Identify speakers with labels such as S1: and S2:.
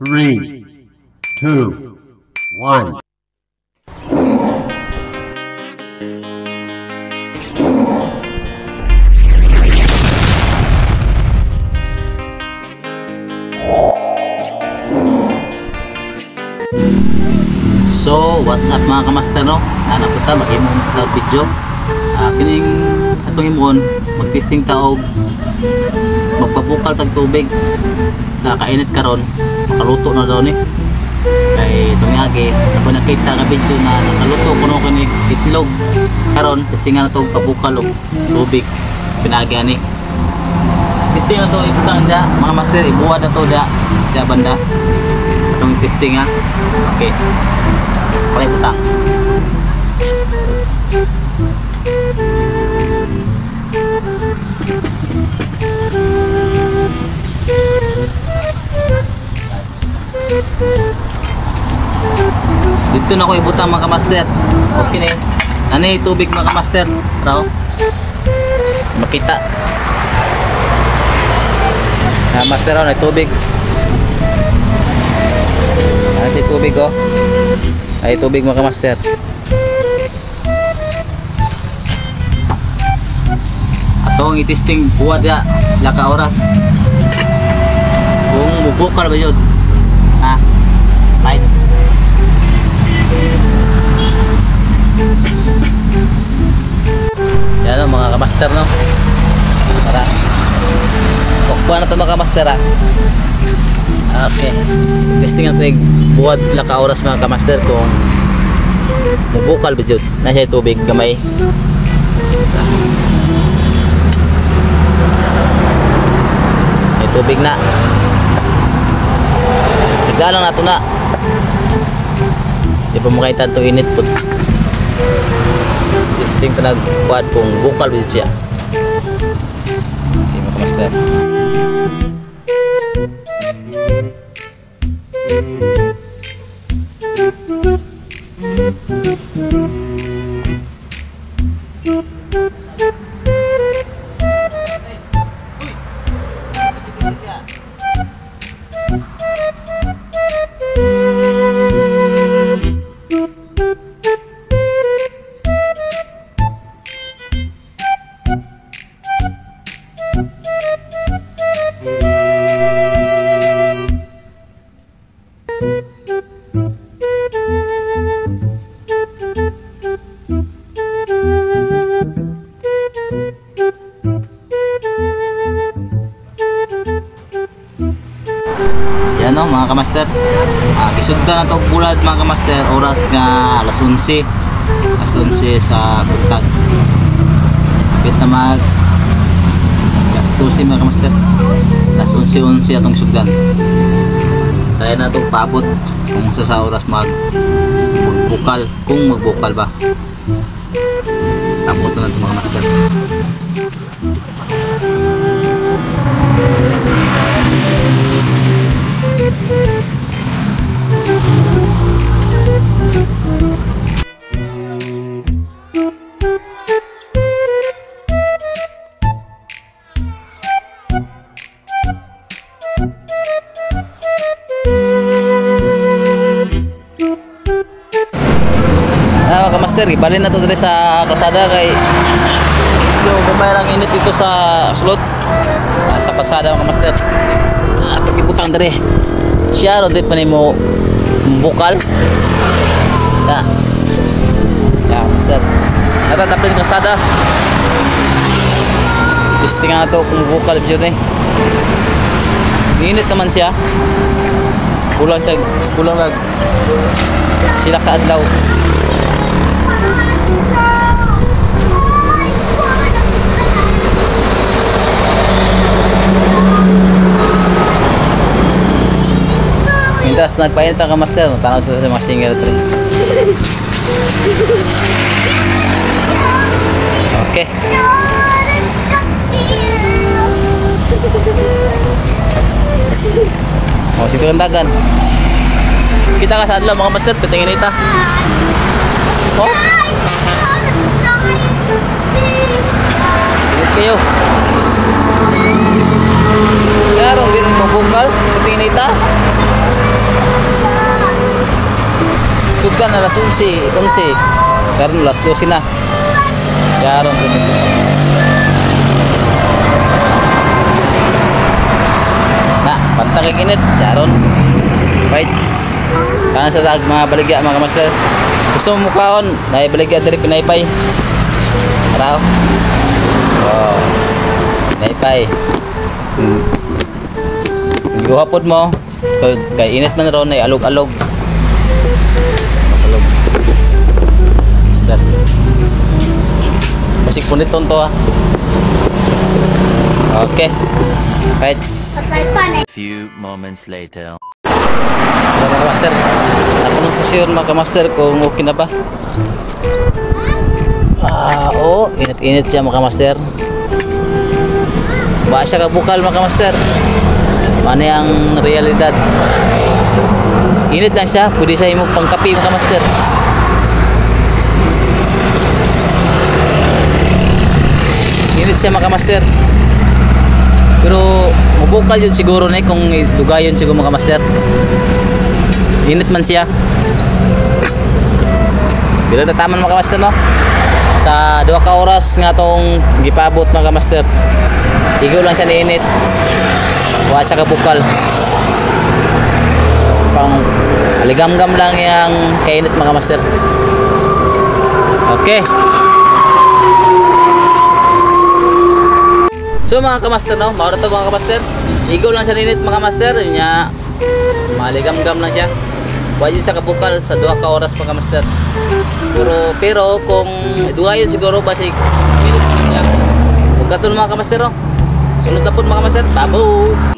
S1: 3, 2, 1.
S2: So, what's up mga kamaster no? Nanapunta mag-imong tawag video. Kining atong imon mag-testing taog magpapukal tag tubig sa kainit karon. Makaluto na daw ni. Kay itong yagi, ako nakita nga video na nakaluto kuno kani itlog. Karon testingan na to papukal og tubig pinagi ani. Testing na to ibutang da mga master, ibuwad na to da banda. Atong testing ha. Okay. Pakai butang. Dito na ko ibutang mga master. Okay na. Ano yung tubig mga master? Raw. Makita. Master raw na tubig. Ano si tubig oh? Ay tubig mga master. Atong i-testing buwad ya laka oras. Kung bubukal ba yun? Ha? Lights. Yan o mga kamaster no. Tara. Pukpuan na ito mga kamaster ha. Okay. Testing natin buwad laka oras mga kamaster kung mubukal ba yun. Nasa tubig gamay. May tubig na. Sigla lang nato na. Di pa makita ito init po. Testing pa nagbuwad kung bukal ba yun siya. Okay mga kamaster. Yan o mga kamaster, gisugda na itong bulad mga kamaster. Oras nga alas 11 sa buntag. Kapit na mag alas 12 mga kamaster. Alas 11 atong sugdan. Tayo na itong paabot kung sa oras magbukal, kung magbukal ba. Tapos na ito mga kamaster. Mga master, ibalin na to dito sa kalsada kay yung kamayarang init dito sa slot sa kalsada mga master. Pagkiputang dito siya ron din pa ni mo bukal ya master natatapin sa kalsada. Testing nga ito kung bukal dito eh. Init naman siya, kulang lag sila kaadlaw. Mintas nagpainit ang kamaster, tanaw sila sa mga singer tree. Okay. Oh, situ kan dagan. Kita ka sa adlaw mga master, pitingin ita. Oh. Init kayo. Karong din mabukal, pitingin ita. Sugdan alas 11. Karon alas 12 na. Karon po dito. Na, pantang init. Karon. Fights. Kana sa dag mga baligya mga kamaster. Gusto mo mukaon, nay baligya diri pinaypay. Araw. Oh. Pinaypay. Gihapon mo. Kay init man ron ay alog-alog. Alog. Mister. Masik punit to ah. Okay. Fights.
S1: Few moments later.
S2: Mga master, ako nang sasyon mga master kung okay na ba. Oo, init-init siya mga master. Ba siya kabukal mga master. Ano ang realidad? Init lang siya, pwede siya imog pangkapi mga master. Init siya mga master. Pero mabukal yun siguro na kung dugayon siguro mga master. Init man siya. Bila tataman mga master no? Sa 2 ka oras nga tong gipabot mga master. Igo lang siya ni init. Wa siya kabukal. Pang aligam-gam lang yang kainit mga master. Okay. So mga kamaster no, maura to mga kamaster. Igo lang siya ni init mga master. Nya maligam-gam lang siya. Wala sa kabukal sa 2 ka oras mga master. Pero kung duha yun siguro basic minute na siya. Huwag ka mga kamaster no. Sunod na po mga kamaster. Tabos!